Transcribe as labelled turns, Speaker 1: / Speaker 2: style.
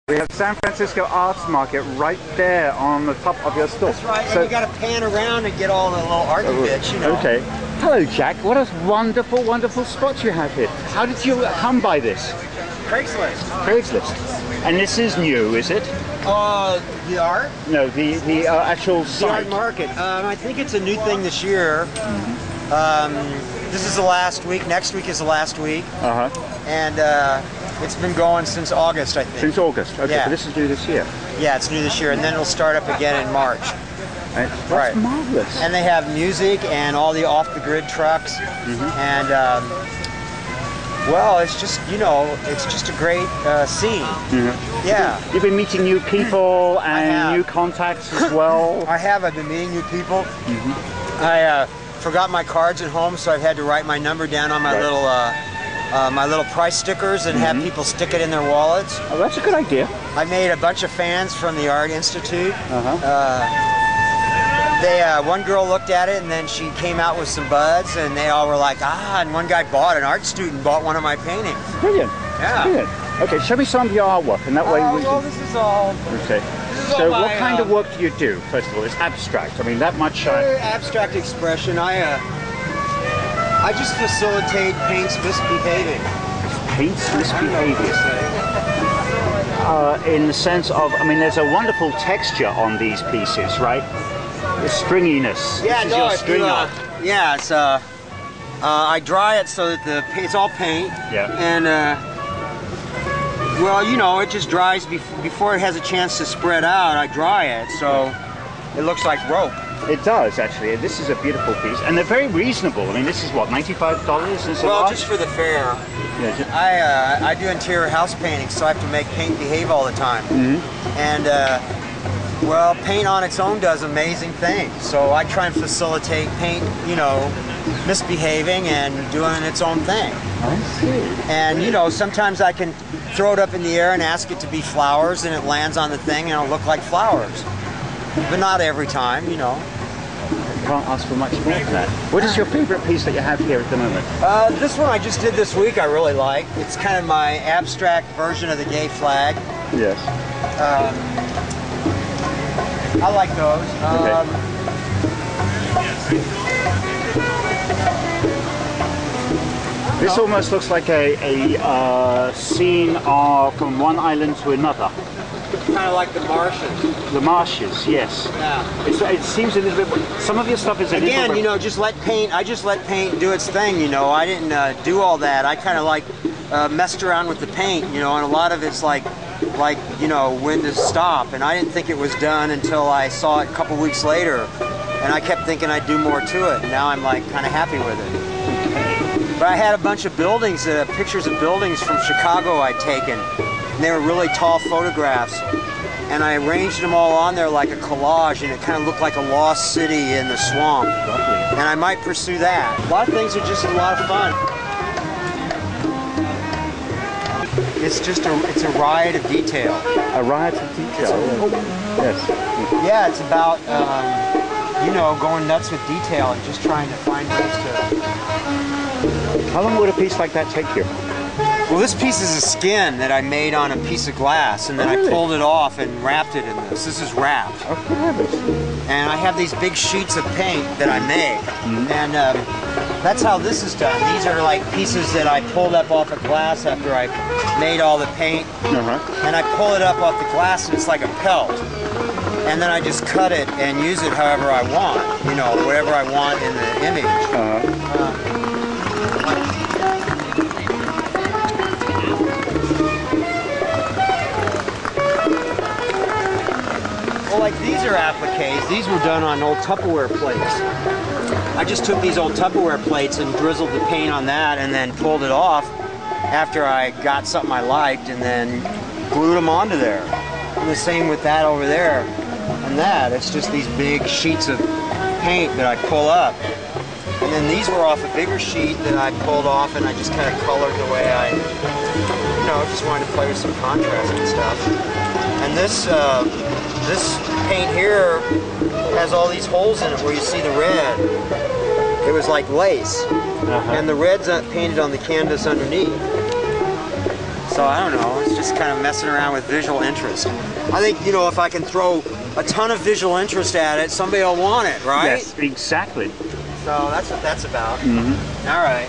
Speaker 1: We have San Francisco Arts Market right there on the top of your store.
Speaker 2: That's right,
Speaker 1: so,
Speaker 2: and you got to pan around and get all the little arty bits, you know.
Speaker 1: Okay. Hello, Jack. What a wonderful, wonderful spot you have here. How did you come by this?
Speaker 2: Craigslist.
Speaker 1: Craigslist. And this is new, is it?
Speaker 2: The art?
Speaker 1: No, the actual site.
Speaker 2: The art market. I think it's a new thing this year. This is the last week. Next week is the last week. And it's been going since August, I think.
Speaker 1: Since August. Okay,
Speaker 2: yeah.
Speaker 1: So this is new this year.
Speaker 2: Yeah, it's new this year, and then it'll start up again in March.
Speaker 1: That's
Speaker 2: right.
Speaker 1: Marvelous.
Speaker 2: And they have music and all the off-the-grid trucks, and well, it's just, you know, it's just a great scene. Yeah.
Speaker 1: You've been meeting new people and new contacts as well.
Speaker 2: I've been meeting new people. I forgot my cards at home, so I've had to write my number down on my little price stickers and have people stick it in their wallets.
Speaker 1: Oh, that's a good idea.
Speaker 2: I made a bunch of fans from the Art Institute. One girl looked at it and then she came out with some buds and they all were like, and one guy an art student bought one of my paintings.
Speaker 1: Brilliant.
Speaker 2: Yeah.
Speaker 1: Brilliant. Okay, show me some of your artwork and that way we
Speaker 2: well,
Speaker 1: can...
Speaker 2: this is all...
Speaker 1: Okay. So what kind of work do you do, first of all? It's abstract. I mean, that much...
Speaker 2: abstract expression. I just facilitate paint's misbehaving.
Speaker 1: Paint's misbehaving? In the sense of, I mean, there's a wonderful texture on these pieces, right? The stringiness.
Speaker 2: Yeah,
Speaker 1: this is your string art.
Speaker 2: Yeah, it's I dry it so that it's all paint.
Speaker 1: Yeah.
Speaker 2: And well, you know, it just dries before it has a chance to spread out. I dry it so it looks like rope.
Speaker 1: It does, actually. This is a beautiful piece, and they're very reasonable. I mean, this is what, $95 and so on?
Speaker 2: Well, just for the fair. Yeah, I do interior house painting, so I have to make paint behave all the time. And well, paint on its own does amazing things. So I try and facilitate paint, you know, misbehaving and doing its own thing.
Speaker 1: I see.
Speaker 2: And you know, sometimes I can throw it up in the air and ask it to be flowers, and it lands on the thing and it'll look like flowers. But not every time, you know.
Speaker 1: Can't ask for much more than that. What is your favorite piece that you have here at the moment?
Speaker 2: This one I just did this week I really like. It's kind of my abstract version of the gay flag.
Speaker 1: Yes.
Speaker 2: I like those.
Speaker 1: This almost looks like a scene from one island to another.
Speaker 2: Kind of like the marshes.
Speaker 1: The marshes, yes.
Speaker 2: Yeah.
Speaker 1: It seems a little bit. Some of your stuff is a little bit.
Speaker 2: Again, you know, just let paint. I just let paint do its thing. You know, I didn't do all that. I kind of like messed around with the paint. You know, and a lot of it's like you know, when to stop. And I didn't think it was done until I saw it a couple weeks later, and I kept thinking I'd do more to it. And now I'm like kind of happy with it. But I had a bunch of buildings, pictures of buildings from Chicago I'd taken. And they were really tall photographs, and I arranged them all on there like a collage, and it kind of looked like a lost city in the swamp. And I might pursue that. A lot of things are just a lot of fun. It's just it's a riot of detail.
Speaker 1: A riot of detail. Yes.
Speaker 2: Yeah, it's about you know, going nuts with detail and just trying to find ways to.
Speaker 1: How long would a piece like that take you?
Speaker 2: Well, this piece is a skin that I made on a piece of glass, and then I pulled it off and wrapped it in this. This is wrapped. And I have these big sheets of paint that I make, and that's how this is done. These are like pieces that I pulled up off of glass after I made all the paint, and I pull it up off the glass, and it's like a pelt. And then I just cut it and use it however I want, you know, whatever I want in the image. Well, like these are appliques. These were done on old Tupperware plates. I just took these old Tupperware plates and drizzled the paint on that and then pulled it off after I got something I liked and then glued them onto there. And the same with that over there and that. It's just these big sheets of paint that I pull up. And then these were off a bigger sheet that I pulled off and I just kind of colored the way I, you know, just wanted to play with some contrast and stuff. And this paint here has all these holes in it where you see the red. It was like lace. And the red's painted on the canvas underneath. So I don't know, it's just kind of messing around with visual interest. I think, you know, if I can throw a ton of visual interest at it, somebody will want it, right?
Speaker 1: Yes, exactly.
Speaker 2: So that's what that's about.
Speaker 1: Mm-hmm.
Speaker 2: All right.